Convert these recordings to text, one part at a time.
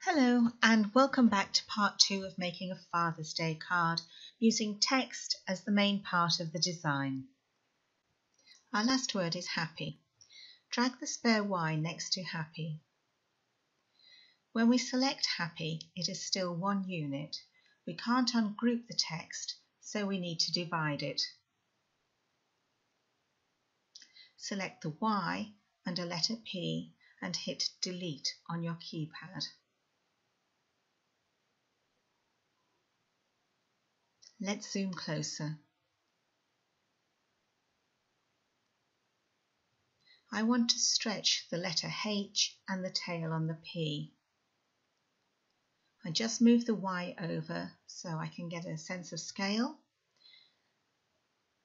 Hello and welcome back to part 2 of making a Father's Day card using text as the main part of the design. Our last word is happy. Drag the spare Y next to happy. When we select happy, it is still one unit. We can't ungroup the text, so we need to divide it. Select the Y and a letter P and hit delete on your keypad. Let's zoom closer. I want to stretch the letter H and the tail on the P. I just move the Y over so I can get a sense of scale.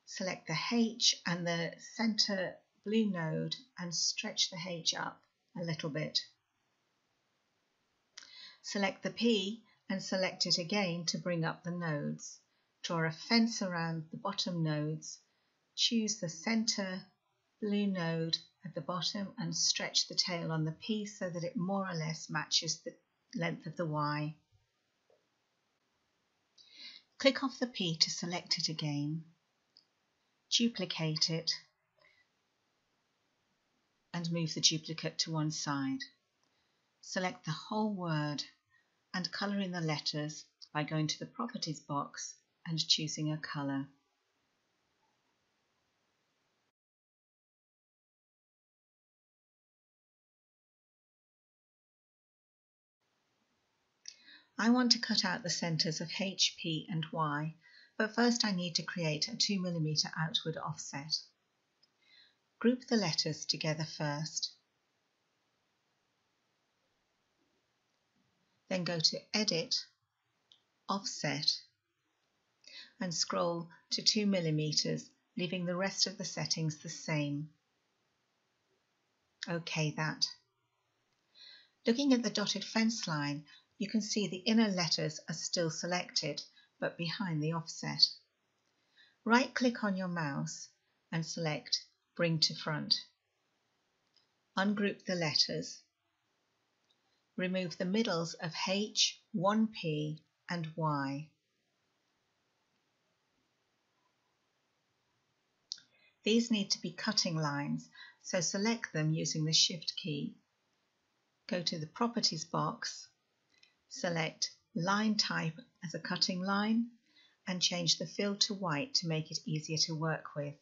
Select the H and the center blue node and stretch the H up a little bit. Select the P and select it again to bring up the nodes. Draw a fence around the bottom nodes. Choose the center blue node at the bottom and stretch the tail on the P so that it more or less matches the length of the Y. Click off the P to select it again. Duplicate it and move the duplicate to one side. Select the whole word and colour in the letters by going to the Properties box and choosing a colour. I want to cut out the centres of H, P and Y, but first I need to create a 2mm outward offset. Group the letters together first. Then go to Edit, Offset and scroll to 2mm, leaving the rest of the settings the same. OK that. Looking at the dotted fence line, you can see the inner letters are still selected, but behind the offset. Right-click on your mouse and select Bring to Front. Ungroup the letters. Remove the middles of H, 1P and Y. These need to be cutting lines, so select them using the Shift key. Go to the Properties box, select Line Type as a cutting line and change the fill to white to make it easier to work with.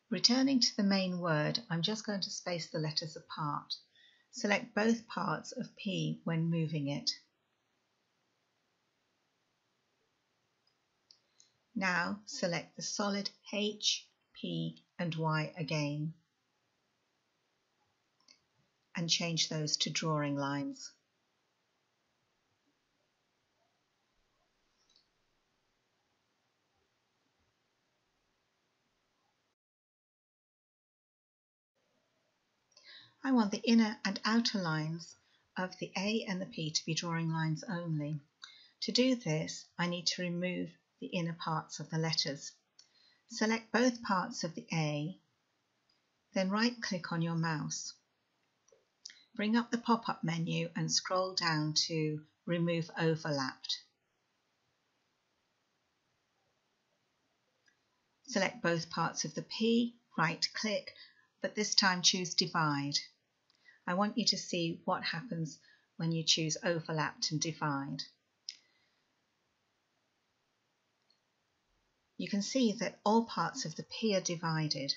Returning to the main word, I'm just going to space the letters apart. Select both parts of P when moving it. Now select the solid H, P and Y again and change those to drawing lines. I want the inner and outer lines of the A and the P to be drawing lines only. To do this, I need to remove the inner parts of the letters. Select both parts of the A, then right-click on your mouse. Bring up the pop-up menu and scroll down to Remove Overlapped. Select both parts of the P, right-click, but this time choose Divide. I want you to see what happens when you choose Overlapped and Divide. You can see that all parts of the P are divided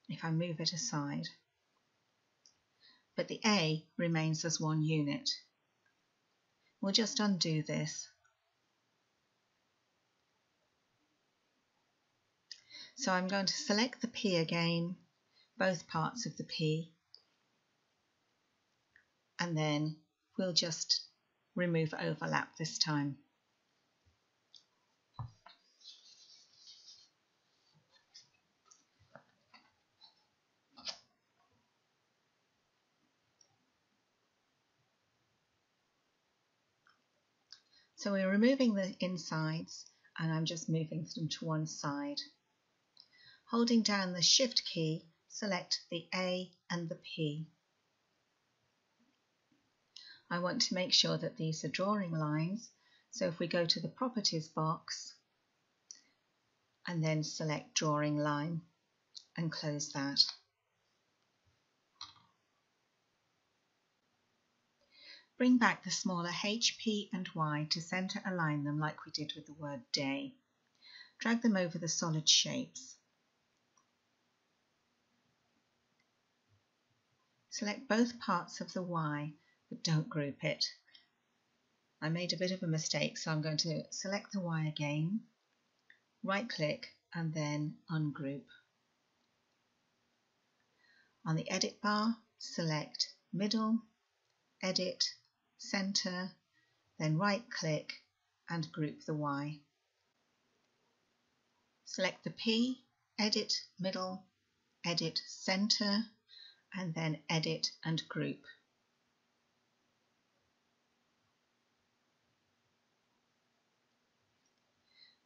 if I move it aside, but the A remains as one unit. We'll just undo this. So I'm going to select the P again, both parts of the P, and then we'll just remove overlap this time. So we're removing the insides and I'm just moving them to one side. Holding down the Shift key, select the A and the P. I want to make sure that these are drawing lines, so if we go to the Properties box and then select Drawing Line and close that. Bring back the smaller H, P and Y to centre align them like we did with the word day. Drag them over the solid shapes. Select both parts of the Y, but don't group it. I made a bit of a mistake, so I'm going to select the Y again, right click and then ungroup. On the edit bar, select Middle, Edit, Center, then right click and group the Y. Select the P, Edit, Middle, Edit, Center, and then Edit and Group.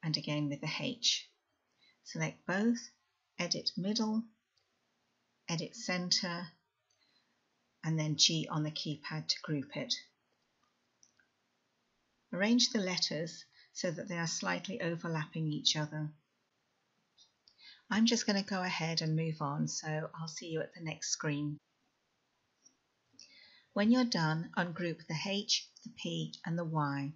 And again with the H. Select both, Edit Middle, Edit Center, and then G on the keypad to group it. Arrange the letters so that they are slightly overlapping each other. I'm just going to go ahead and move on, so I'll see you at the next screen. When you're done, ungroup the H, the P and the Y.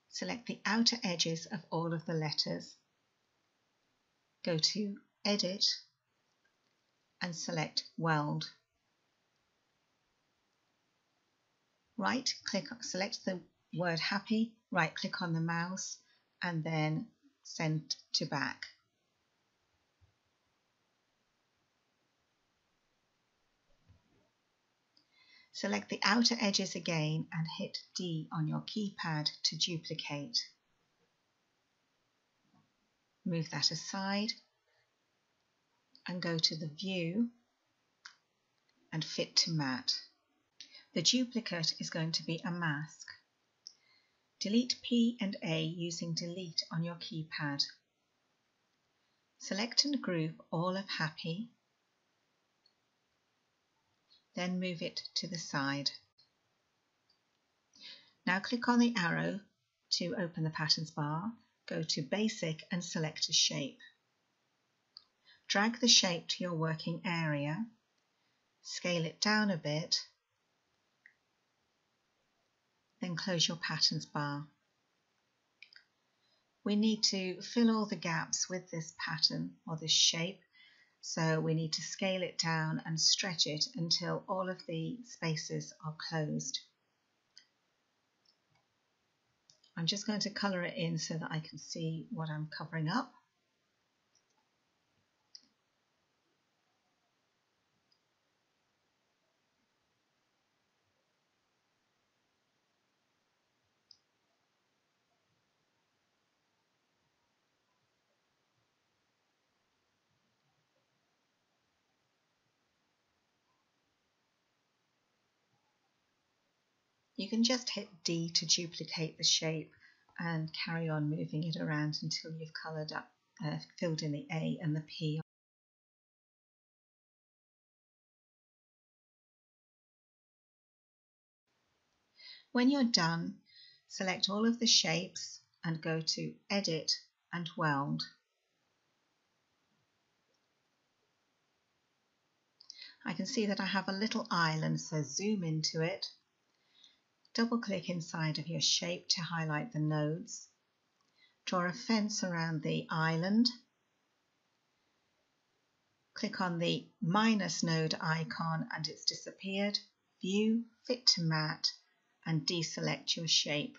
Select the outer edges of all of the letters. Go to Edit and select Weld. Right click, select the word Happy, right click on the mouse and then Send to Back. Select the outer edges again and hit D on your keypad to duplicate. Move that aside and go to the View and Fit to Matte. The duplicate is going to be a mask. Delete P and A using Delete on your keypad. Select and group all of Happy, then move it to the side. Now click on the arrow to open the Patterns bar, go to Basic and select a shape. Drag the shape to your working area, scale it down a bit, then close your Patterns bar. We need to fill all the gaps with this pattern or this shape, so we need to scale it down and stretch it until all of the spaces are closed. I'm just going to colour it in so that I can see what I'm covering up. You can just hit D to duplicate the shape and carry on moving it around until you've coloured up, filled in the A and the P. When you're done, select all of the shapes and go to Edit and Weld. I can see that I have a little island, so zoom into it. Double click inside of your shape to highlight the nodes. Draw a fence around the island. Click on the minus node icon and it's disappeared. View, Fit to Matte and deselect your shape.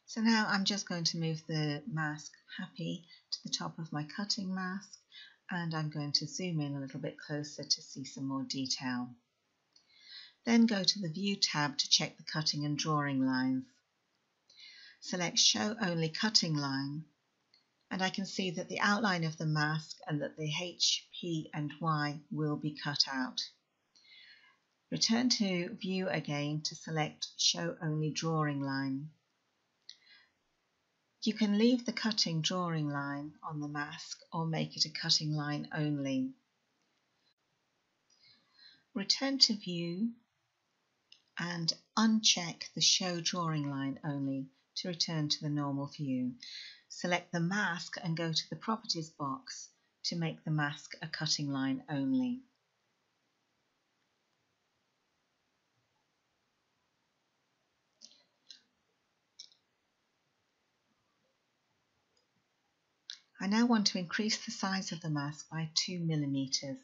So now I'm just going to move the mask Happy to the top of my cutting mask and I'm going to zoom in a little bit closer to see some more detail. Then go to the View tab to check the cutting and drawing lines. Select Show Only Cutting Line and I can see that the outline of the mask and that the H, P and Y will be cut out. Return to View again to select Show Only Drawing Line. You can leave the cutting drawing line on the mask or make it a cutting line only. Return to View and uncheck the Show Drawing Line Only to return to the normal view. Select the mask and go to the Properties box to make the mask a cutting line only. I now want to increase the size of the mask by 2 mm.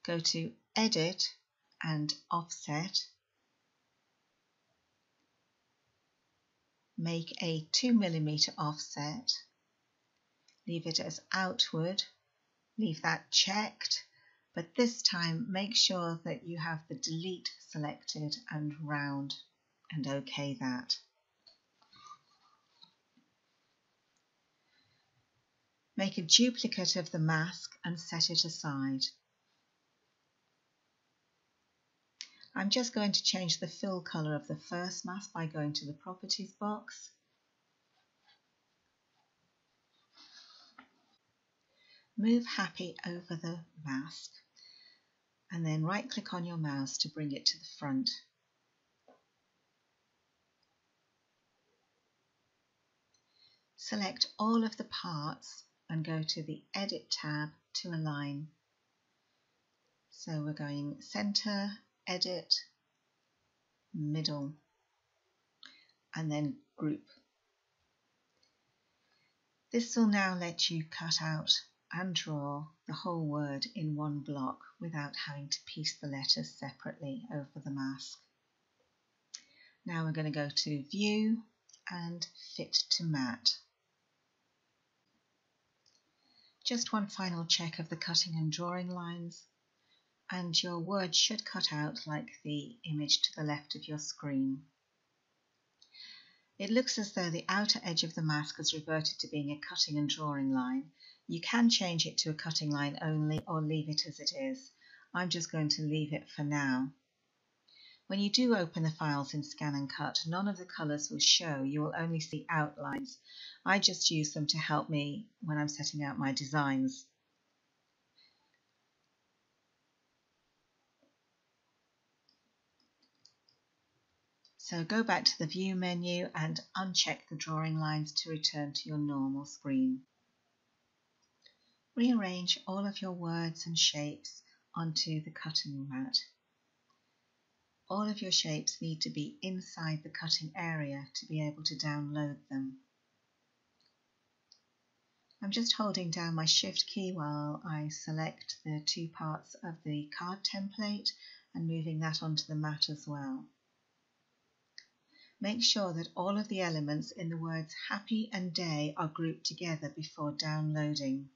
Go to Edit and Offset. Make a 2 mm offset. Leave it as outward. Leave that checked, but this time make sure that you have the delete selected and round, and OK that. Make a duplicate of the mask and set it aside. I'm just going to change the fill colour of the first mask by going to the Properties box. Move Happy over the mask and then right-click on your mouse to bring it to the front. Select all of the parts and go to the Edit tab to align. So we're going Center, Edit, Middle, and then Group. This will now let you cut out and draw the whole word in one block without having to piece the letters separately over the mask. Now we're going to go to View and Fit to Mat. Just one final check of the cutting and drawing lines, and your word should cut out like the image to the left of your screen. It looks as though the outer edge of the mask has reverted to being a cutting and drawing line. You can change it to a cutting line only or leave it as it is. I'm just going to leave it for now. When you do open the files in ScanNCut, none of the colours will show. You will only see outlines. I just use them to help me when I'm setting out my designs. So go back to the View menu and uncheck the drawing lines to return to your normal screen. Rearrange all of your words and shapes onto the cutting mat. All of your shapes need to be inside the cutting area to be able to download them. I'm just holding down my Shift key while I select the two parts of the card template and moving that onto the mat as well. Make sure that all of the elements in the words happy and day are grouped together before downloading.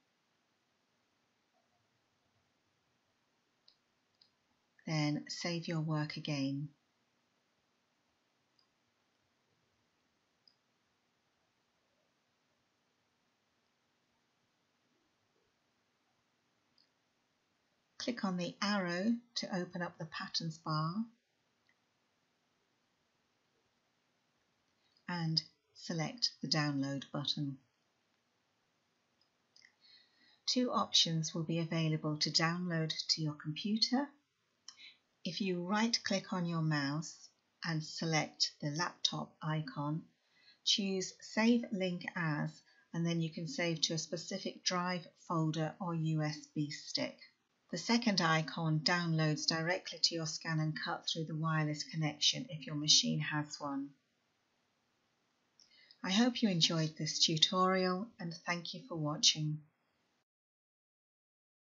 Then save your work again. Click on the arrow to open up the Patterns bar and select the Download button. Two options will be available to download to your computer. If you right-click on your mouse and select the laptop icon, choose Save Link As, and then you can save to a specific drive, folder or USB stick. The second icon downloads directly to your ScanNCut through the wireless connection if your machine has one. I hope you enjoyed this tutorial and thank you for watching.